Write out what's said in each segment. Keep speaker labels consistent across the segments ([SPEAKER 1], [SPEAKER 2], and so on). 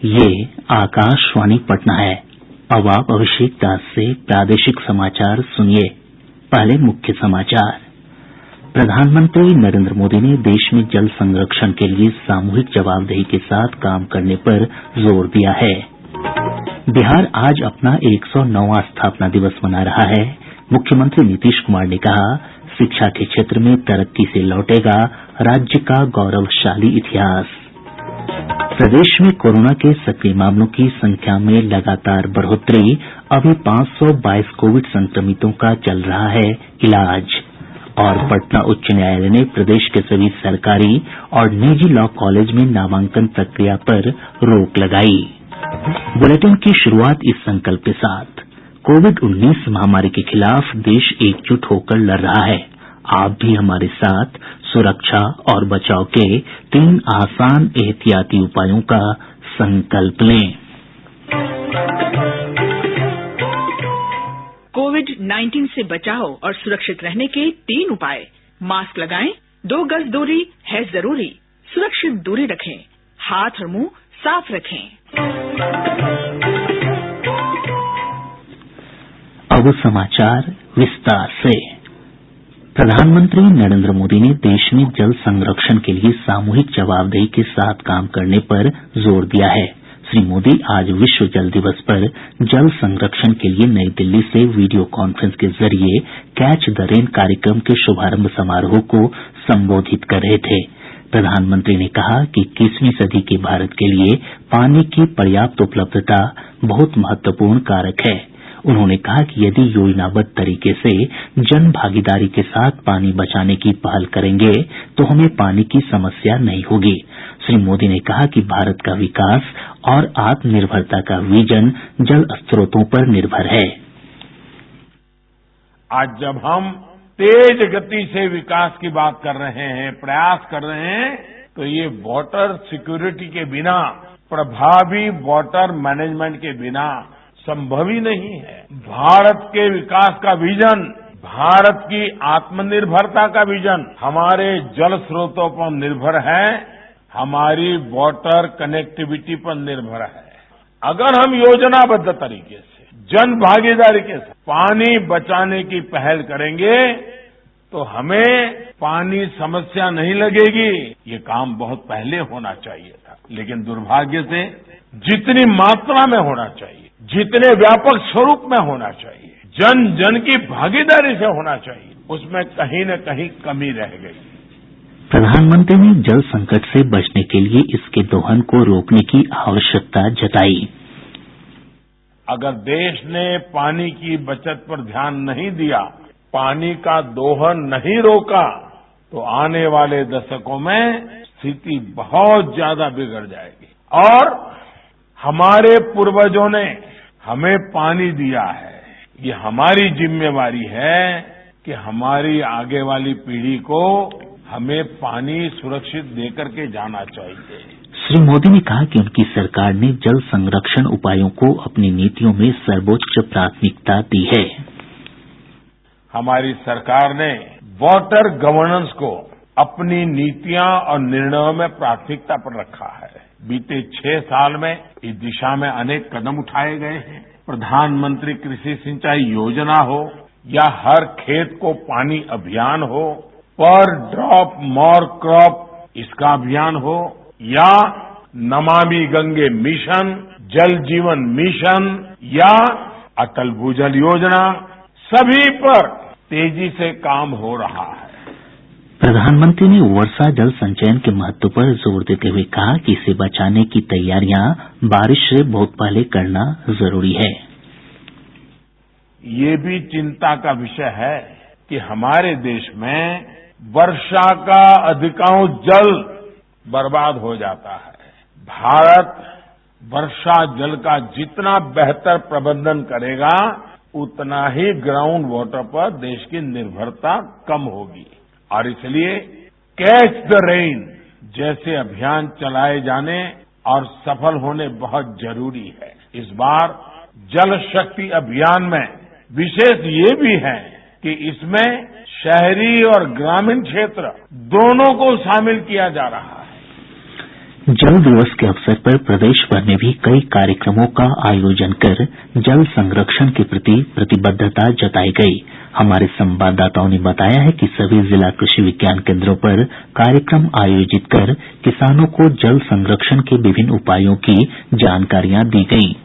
[SPEAKER 1] ये आकाशवाणी पटना है। अब आप अभिषेक दास से प्रादेशिक समाचार सुनिए। पहले मुख्य समाचार। प्रधानमंत्री नरेंद्र मोदी ने देश में जल संरक्षण के लिए सामूहिक जवाबदेही के साथ काम करने पर जोर दिया है। बिहार आज अपना 109वां स्थापना दिवस मना रहा है। मुख्यमंत्री नीतीश कुमार ने कहा, शिक्षा के क्षेत्र में तरक्की से लौटेगा राज्य का गौरवशाली इतिहास। प्रदेश में कोरोना के सक्रिय मामलों की संख्या में लगातार बढ़ोतरी। अभी 522 कोविड संक्रमितों का चल रहा है इलाज। और पटना उच्च न्यायालय ने प्रदेश के सभी सरकारी और निजी लॉ कॉलेज में नामांकन प्रक्रिया पर रोक लगाई। बुलेटिन की शुरूआत इस संकल्प के साथ। कोविड-19 महामारी के खिलाफ देश एकजुट होकर लड़ रहा है। आप भी हमारे साथ सुरक्षा और बचाव के 3 आसान एहतियाती उपायों का संकल्प लें।
[SPEAKER 2] कोविड-19 से बचाव और सुरक्षित रहने के 3 उपाय। मास्क लगाएं, 2 गज दूरी है जरूरी, सुरक्षित दूरी रखें, हाथ और मुंह साफ रखें।
[SPEAKER 1] अब समाचार विस्तार से। प्रधानमंत्री नरेंद्र मोदी ने देश में जल संरक्षण के लिए सामूहिक जवाबदेही के साथ काम करने पर जोर दिया है। श्री मोदी आज विश्व जल दिवस पर जल संरक्षण के लिए नई दिल्ली से वीडियो कॉन्फ्रेंस के जरिए कैच द रेन कार्यक्रम के शुभारंभ समारोह को संबोधित कर रहे थे। प्रधानमंत्री ने कहा कि 21वीं सदी के भारत के लिए पानी की पर्याप्त उपलब्धता बहुत महत्वपूर्ण कारक है। उन्होंने कहा कि यदि योजनाबद्ध तरीके से जन भागीदारी के साथ पानी बचाने की पहल करेंगे तो हमें पानी की समस्या नहीं होगी। श्री मोदी ने कहा कि भारत का विकास और आत्मनिर्भरता का विजन जल स्रोतों पर निर्भर है।
[SPEAKER 3] आज जब हम तेज गति से विकास की बात कर रहे हैं, प्रयास कर रहे हैं, तो ये वाटर सिक्योरिटी के बिना, प्रभावी वाटर मैनेजमेंट के बिना संभव ही नहीं है। भारत के विकास का विजन, भारत की आत्मनिर्भरता का विजन हमारे जल स्रोतों पर निर्भर है, हमारी वाटर कनेक्टिविटी पर निर्भर है। अगर हम योजनाबद्ध तरीके से, जन भागीदारी के साथ पानी बचाने की पहल करेंगे तो हमें पानी समस्या नहीं लगेगी। ये काम बहुत पहले होना चाहिए था, लेकिन दुर्भाग्य से जितनी मात्रा में होना चाहिए, जितने व्यापक स्वरूप में होना चाहिए, जन जन की भागीदारी से होना चाहिए, उसमें कहीं न कहीं कमी रह गई।
[SPEAKER 1] प्रधानमंत्री ने जल संकट से बचने के लिए इसके दोहन को रोकने की आवश्यकता जताई।
[SPEAKER 3] अगर देश ने पानी की बचत पर ध्यान नहीं दिया, पानी का दोहन नहीं रोका, तो आने वाले दशकों में स्थिति बहुत ज्यादा बिगड़ जाएगी। और हमारे पूर्वजों ने हमें पानी दिया है, ये हमारी जिम्मेवारी है कि हमारी आगे वाली पीढ़ी को हमें पानी सुरक्षित देकर के जाना चाहिए।
[SPEAKER 1] श्री मोदी ने कहा कि उनकी सरकार ने जल संरक्षण उपायों को अपनी नीतियों में सर्वोच्च प्राथमिकता दी है।
[SPEAKER 3] हमारी सरकार ने वाटर गवर्नेंस को अपनी नीतियां और निर्णयों में प्राथमिकता पर रखा है। बीते 6 साल में इस दिशा में अनेक कदम उठाए गए हैं। प्रधानमंत्री कृषि सिंचाई योजना हो या हर खेत को पानी अभियान हो, पर ड्रॉप मोर क्रॉप इसका अभियान हो, या नमामि गंगे मिशन, जल जीवन मिशन या अटल भूजल योजना, सभी पर तेजी से काम हो रहा है।
[SPEAKER 1] प्रधानमंत्री ने वर्षा जल संचयन के महत्व पर जोर देते हुए कहा कि इसे बचाने की तैयारियां बारिश से बहुत पहले करना जरूरी है।
[SPEAKER 3] ये भी चिंता का विषय है कि हमारे देश में वर्षा का अधिकांश जल बर्बाद हो जाता है। भारत वर्षा जल का जितना बेहतर प्रबंधन करेगा, उतना ही ग्राउंड वाटर पर देश की निर्भरता कम होगी। और इसलिए कैच द रेन जैसे अभियान चलाए जाने और सफल होने बहुत जरूरी है। इस बार जल शक्ति अभियान में विशेष ये भी है कि इसमें शहरी और ग्रामीण क्षेत्र दोनों को शामिल किया जा रहा है।
[SPEAKER 1] जल दिवस के अवसर पर प्रदेश भर में भी कई कार्यक्रमों का आयोजन कर जल संरक्षण के प्रति प्रतिबद्धता जताई गई। हमारे संवाददाताओं ने बताया है कि सभी जिला कृषि विज्ञान केन्द्रों पर कार्यक्रम आयोजित कर किसानों को जल संरक्षण के विभिन्न उपायों की जानकारियां दी गयी।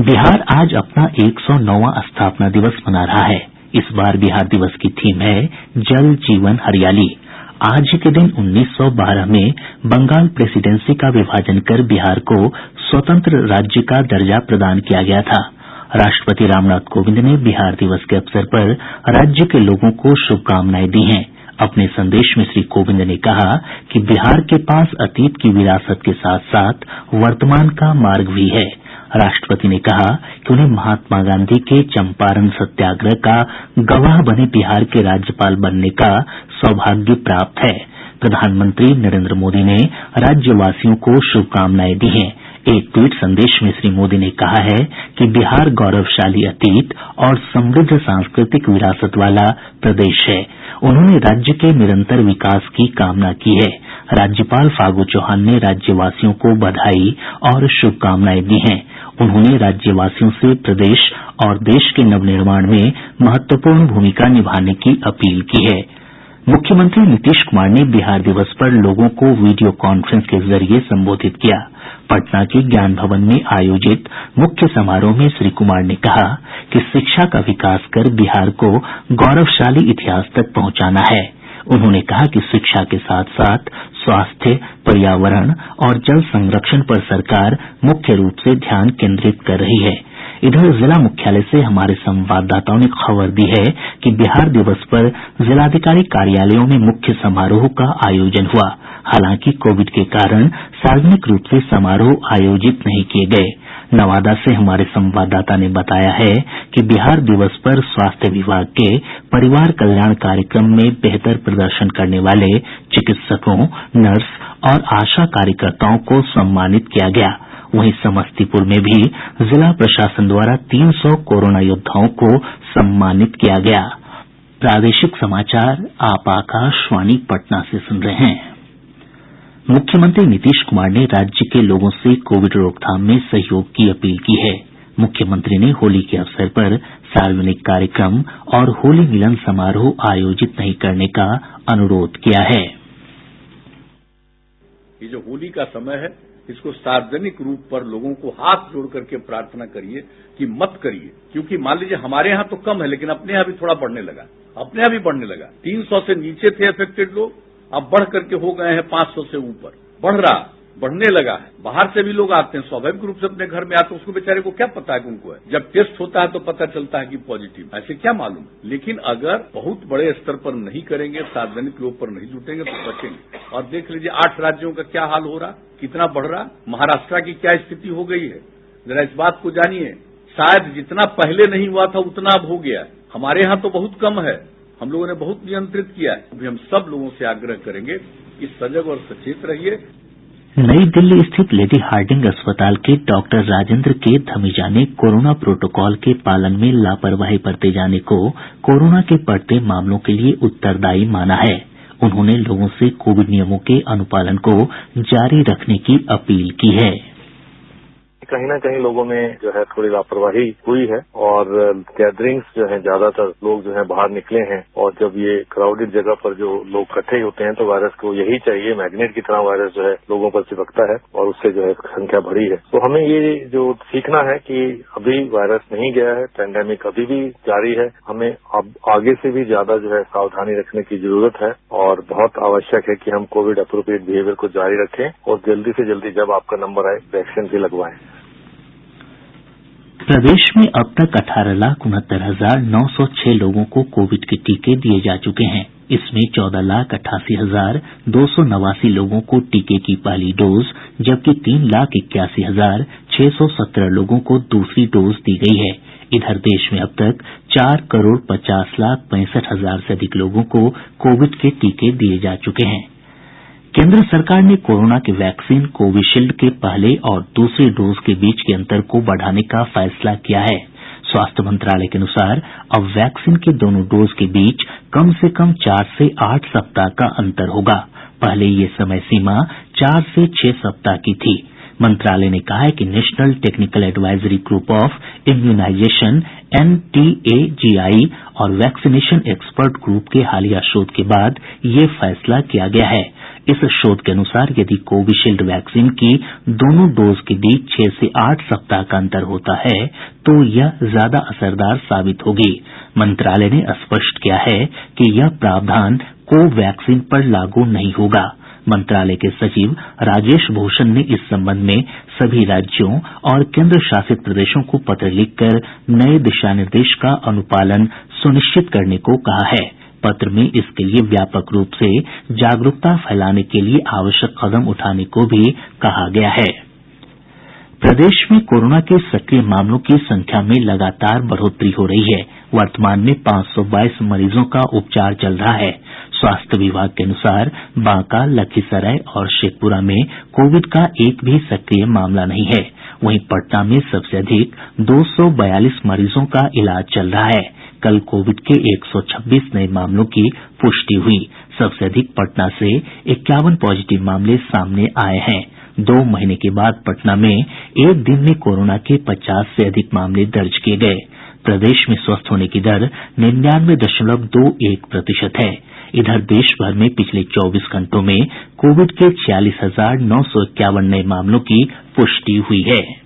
[SPEAKER 1] बिहार आज अपना 109वां स्थापना दिवस मना रहा है। इस बार बिहार दिवस की थीम है जल जीवन हरियाली। आज ही के दिन 1912 में बंगाल प्रेसिडेंसी का विभाजन कर बिहार को स्वतंत्र राज्य का दर्जा प्रदान किया गया था। राष्ट्रपति रामनाथ कोविंद ने बिहार दिवस के अवसर पर राज्य के लोगों को शुभकामनाएं दी हैं। अपने संदेश में श्री कोविंद ने कहा कि बिहार के पास अतीत की विरासत के साथ साथ वर्तमान का मार्ग भी है। राष्ट्रपति ने कहा कि उन्हें महात्मा गांधी के चंपारण सत्याग्रह का गवाह बने बिहार के राज्यपाल बनने का सौभाग्य प्राप्त है। प्रधानमंत्री नरेंद्र मोदी ने राज्यवासियों को शुभकामनाएं दी हैं। एक ट्वीट संदेश में श्री मोदी ने कहा है कि बिहार गौरवशाली अतीत और समृद्ध सांस्कृतिक विरासत वाला प्रदेश है। उन्होंने राज्य के निरंतर विकास की कामना की है। राज्यपाल फागू चौहान ने राज्यवासियों को बधाई और शुभकामनाएं दी हैं। उन्होंने राज्यवासियों से प्रदेश और देश के नवनिर्माण में महत्वपूर्ण भूमिका निभाने की अपील की है। मुख्यमंत्री नीतीश कुमार ने बिहार दिवस पर लोगों को वीडियो कॉन्फ्रेंस के जरिए संबोधित किया। पटना के ज्ञान भवन में आयोजित मुख्य समारोह में श्री कुमार ने कहा कि शिक्षा का विकास कर बिहार को गौरवशाली इतिहास तक पहुंचाना है। उन्होंने कहा कि शिक्षा के साथ साथ स्वास्थ्य, पर्यावरण और जल संरक्षण पर सरकार मुख्य रूप से ध्यान केंद्रित कर रही है। इधर जिला मुख्यालय से हमारे संवाददाताओं ने खबर दी है कि बिहार दिवस पर जिलाधिकारी कार्यालयों में मुख्य समारोह का आयोजन हुआ। हालांकि कोविड के कारण सार्वजनिक रूप से समारोह आयोजित नहीं किए गए। नवादा से हमारे संवाददाता ने बताया है कि बिहार दिवस पर स्वास्थ्य विभाग के परिवार कल्याण कार्यक्रम में बेहतर प्रदर्शन करने वाले चिकित्सकों, नर्स और आशा कार्यकर्ताओं को सम्मानित किया गया। वहीं समस्तीपुर में भी जिला प्रशासन द्वारा 300 कोरोना योद्धाओं को सम्मानित किया गया। प्रादेशिक समाचार आप आकाशवाणी पटना से सुन रहे हैं। मुख्यमंत्री नीतीश कुमार ने राज्य के लोगों से कोविड रोकथाम में सहयोग की अपील की है। मुख्यमंत्री ने होली के अवसर पर सार्वजनिक कार्यक्रम और होली मिलन समारोह आयोजित नहीं करने का अनुरोध किया है।
[SPEAKER 4] ये जो होली का समय है, इसको सार्वजनिक रूप पर लोगों को हाथ जोड़ करके प्रार्थना करिए कि मत करिए, क्योंकि मान लीजिए हमारे यहाँ तो कम है, लेकिन अपने यहाँ भी थोड़ा बढ़ने लगा। 300 से नीचे थे अफेक्टेड लोग, अब बढ़ करके हो गए हैं 500 से ऊपर। बढ़ने लगा है। बाहर से भी लोग आते हैं, स्वाभाविक रूप से अपने घर में आते हैं, उसको बेचारे को क्या पता है कि उनको है। जब टेस्ट होता है तो पता चलता है कि पॉजिटिव, ऐसे क्या मालूम। लेकिन अगर बहुत बड़े स्तर पर नहीं करेंगे, सार्वजनिक रूप पर नहीं जुटेंगे तो बचेंगे। और देख लीजिए 8 राज्यों का क्या हाल हो रहा, कितना बढ़ रहा। महाराष्ट्र की क्या स्थिति हो गई है, जरा इस बात को जानिए। शायद जितना पहले नहीं हुआ था उतना अब हो गया। हमारे यहाँ तो बहुत कम है, हम लोगों ने बहुत नियंत्रित किया है। अभी हम सब लोगों से आग्रह करेंगे कि सजग और सचेत रहिए।
[SPEAKER 1] नई दिल्ली स्थित लेडी हार्डिंग अस्पताल के डॉक्टर राजेंद्र के धमीजा ने कोरोना प्रोटोकॉल के पालन में लापरवाही बरते जाने को कोरोना के बढ़ते मामलों के लिए उत्तरदायी माना है। उन्होंने लोगों से कोविड नियमों के अनुपालन को जारी रखने की अपील की है।
[SPEAKER 5] कहीं न कहीं लोगों में जो है थोड़ी लापरवाही हुई है और गैदरिंग्स जो है ज्यादातर लोग जो है बाहर निकले हैं और जब ये क्राउडेड जगह पर जो लोग इकट्ठे होते हैं तो वायरस को यही चाहिए, मैग्नेट की तरह वायरस जो है लोगों पर चिपकता है और उससे जो है संख्या बढ़ी है। तो हमें ये जो सीखना है कि अभी वायरस नहीं गया है, पैंडेमिक अभी भी जारी है, हमें अब आगे से भी ज्यादा जो है सावधानी रखने की जरूरत है और बहुत आवश्यक है कि हम कोविड अप्रोप्रिएट बिहेवियर को जारी रखें और जल्दी से जल्दी जब आपका नंबर आए वैक्सीन भी लगवाएं।
[SPEAKER 1] प्रदेश में अब तक 18,69,906 लोगों को कोविड के टीके दिए जा चुके हैं। इसमें 14,88,289 लोगों को टीके की पहली डोज जबकि 3,81,617 लोगों को दूसरी डोज दी गई है। इधर देश में अब तक 4,50,65,000 से अधिक लोगों को कोविड के टीके दिए जा चुके हैं। केंद्र सरकार ने कोरोना की वैक्सीन कोविशील्ड के पहले और दूसरे डोज के बीच के अंतर को बढ़ाने का फैसला किया है। स्वास्थ्य मंत्रालय के अनुसार अब वैक्सीन के दोनों डोज के बीच कम से कम 4 से 8 सप्ताह का अंतर होगा। पहले ये समय सीमा 4 से 6 सप्ताह की थी। मंत्रालय ने कहा है कि national technical advisory group of immunization NTAGI और वैक्सीनेशन एक्सपर्ट ग्रुप के हालिया शोध के बाद ये फैसला किया गया है। इस शोध के अनुसार यदि कोविशील्ड वैक्सीन की दोनों डोज के बीच 6 से 8 सप्ताह का अंतर होता है तो यह ज्यादा असरदार साबित होगी। मंत्रालय ने स्पष्ट किया है कि यह प्रावधान कोवैक्सीन पर लागू नहीं होगा। मंत्रालय के सचिव राजेश भूषण ने इस संबंध में सभी राज्यों और केंद्र शासित प्रदेशों को पत्र लिखकर नए दिशा निर्देश का अनुपालन सुनिश्चित करने को कहा है। पत्र में इसके लिए व्यापक रूप से जागरूकता फैलाने के लिए आवश्यक कदम उठाने को भी कहा गया है। प्रदेश में कोरोना के सक्रिय मामलों की संख्या में लगातार बढ़ोतरी हो रही है। वर्तमान में 522 मरीजों का उपचार चल रहा है। स्वास्थ्य विभाग के अनुसार बांका, लखीसराय और शेखपुरा में कोविड का एक भी सक्रिय मामला नहीं है। वहीं पटना में सबसे अधिक 242 मरीजों का इलाज चल रहा है। कल कोविड के 126 नए मामलों की पुष्टि हुई। सबसे अधिक पटना से 51 पॉजिटिव मामले सामने आए हैं। 2 महीने के बाद पटना में एक दिन में कोरोना के 50 से अधिक मामले दर्ज किए गए। प्रदेश में स्वस्थ होने की दर 99.21% है। इधर देश भर में पिछले 24 घंटों में कोविड के 46,951 नए मामलों की पुष्टि हुई है।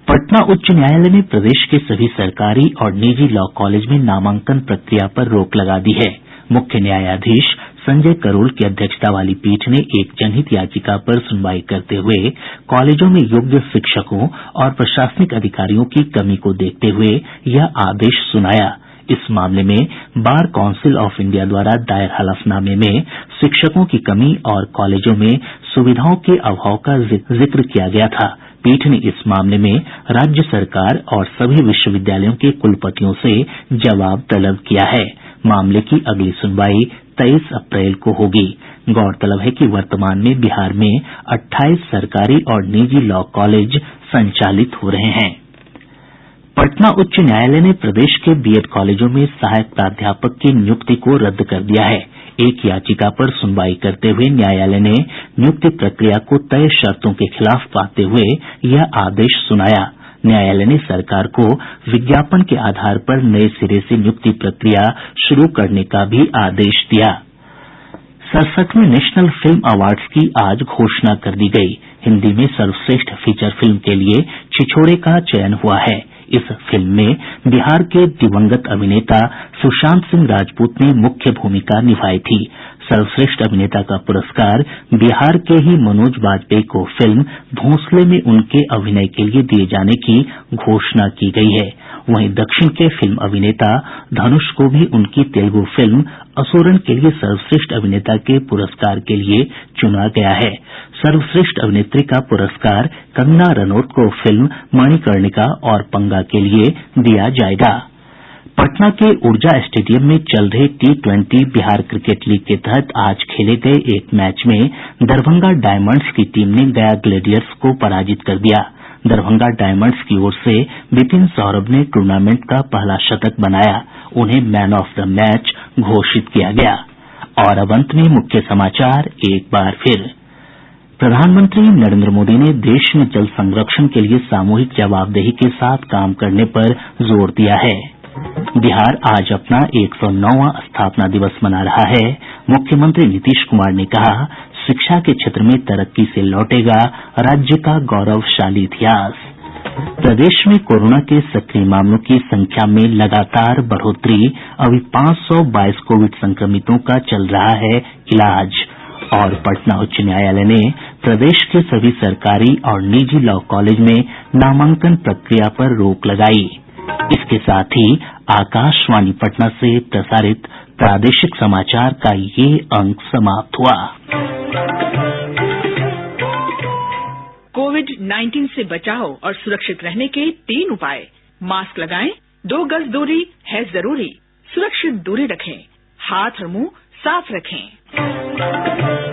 [SPEAKER 1] पटना उच्च न्यायालय ने प्रदेश के सभी सरकारी और निजी लॉ कॉलेज में नामांकन प्रक्रिया पर रोक लगा दी है। मुख्य न्यायाधीश संजय करोल की अध्यक्षता वाली पीठ ने एक जनहित याचिका पर सुनवाई करते हुए कॉलेजों में योग्य शिक्षकों और प्रशासनिक अधिकारियों की कमी को देखते हुए यह आदेश सुनाया। इस मामले में बार काउंसिल ऑफ इंडिया द्वारा दायर हलफनामे में शिक्षकों की कमी और कॉलेजों में सुविधाओं के अभाव का जिक्र किया गया था। पीठ ने इस मामले में राज्य सरकार और सभी विश्वविद्यालयों के कुलपतियों से जवाब तलब किया है। मामले की अगली सुनवाई 23 अप्रैल को होगी। गौरतलब है कि वर्तमान में बिहार में 28 सरकारी और निजी लॉ कॉलेज संचालित हो रहे हैं। पटना उच्च न्यायालय ने प्रदेश के बीएड कॉलेजों में सहायक प्राध्यापक की नियुक्ति को रद्द कर दिया है। एक याचिका पर सुनवाई करते हुए न्यायालय ने नियुक्ति प्रक्रिया को तय शर्तों के खिलाफ पाते हुए यह आदेश सुनाया। न्यायालय ने सरकार को विज्ञापन के आधार पर नए सिरे से नियुक्ति प्रक्रिया शुरू करने का भी आदेश दिया। 67वें नेशनल फिल्म अवार्ड्स की आज घोषणा कर दी गई। हिन्दी में सर्वश्रेष्ठ फीचर फिल्म के लिए छिछोरे का चयन हुआ है। इस फिल्म में बिहार के दिवंगत अभिनेता सुशांत सिंह राजपूत ने मुख्य भूमिका निभाई थी। सर्वश्रेष्ठ अभिनेता का पुरस्कार बिहार के ही मनोज वाजपेयी को फिल्म भोंसले में उनके अभिनय के लिए दिए जाने की घोषणा की गई है। वहीं दक्षिण के फिल्म अभिनेता धनुष को भी उनकी तेलुगु फिल्म असुरन के लिए सर्वश्रेष्ठ अभिनेता के पुरस्कार के लिए चुना गया है। सर्वश्रेष्ठ अभिनेत्री का पुरस्कार कंगना रनौत को फिल्म मणिकर्णिका और पंगा के लिए दिया जाएगा। पटना के ऊर्जा स्टेडियम में चल रहे T20 बिहार क्रिकेट लीग के तहत आज खेले गये एक मैच में दरभंगा डायमंड्स की टीम ने गया ग्लेडियर्स को पराजित कर दिया। दरभंगा डायमंड्स की ओर से विपिन सौरभ ने टूर्नामेंट का पहला शतक बनाया। उन्हें मैन ऑफ द मैच घोषित किया गया। और अब अंत में मुख्य समाचार एक बार फिर। प्रधानमंत्री नरेंद्र मोदी ने देश में जल संरक्षण के लिए सामूहिक जवाबदेही के साथ काम करने पर जोर दिया है। बिहार आज अपना 109वां स्थापना दिवस मना रहा है। मुख्यमंत्री नीतीश कुमार ने कहा, शिक्षा के क्षेत्र में तरक्की से लौटेगा राज्य का गौरवशाली इतिहास। प्रदेश में कोरोना के सक्रिय मामलों की संख्या में लगातार बढ़ोतरी। अभी 522 कोविड संक्रमितों का चल रहा है इलाज। और पटना उच्च न्यायालय ने प्रदेश के सभी सरकारी और निजी लॉ कॉलेज में नामांकन प्रक्रिया पर रोक लगाई। इसके साथ ही आकाशवाणी पटना से प्रसारित प्रादेशिक समाचार का ये अंक समाप्त हुआ।
[SPEAKER 2] कोविड-19 से बचाव और सुरक्षित रहने के 3 उपाय। मास्क लगाएं, 2 गज दूरी है जरूरी, सुरक्षित दूरी रखें, हाथ और मुंह साफ रखें।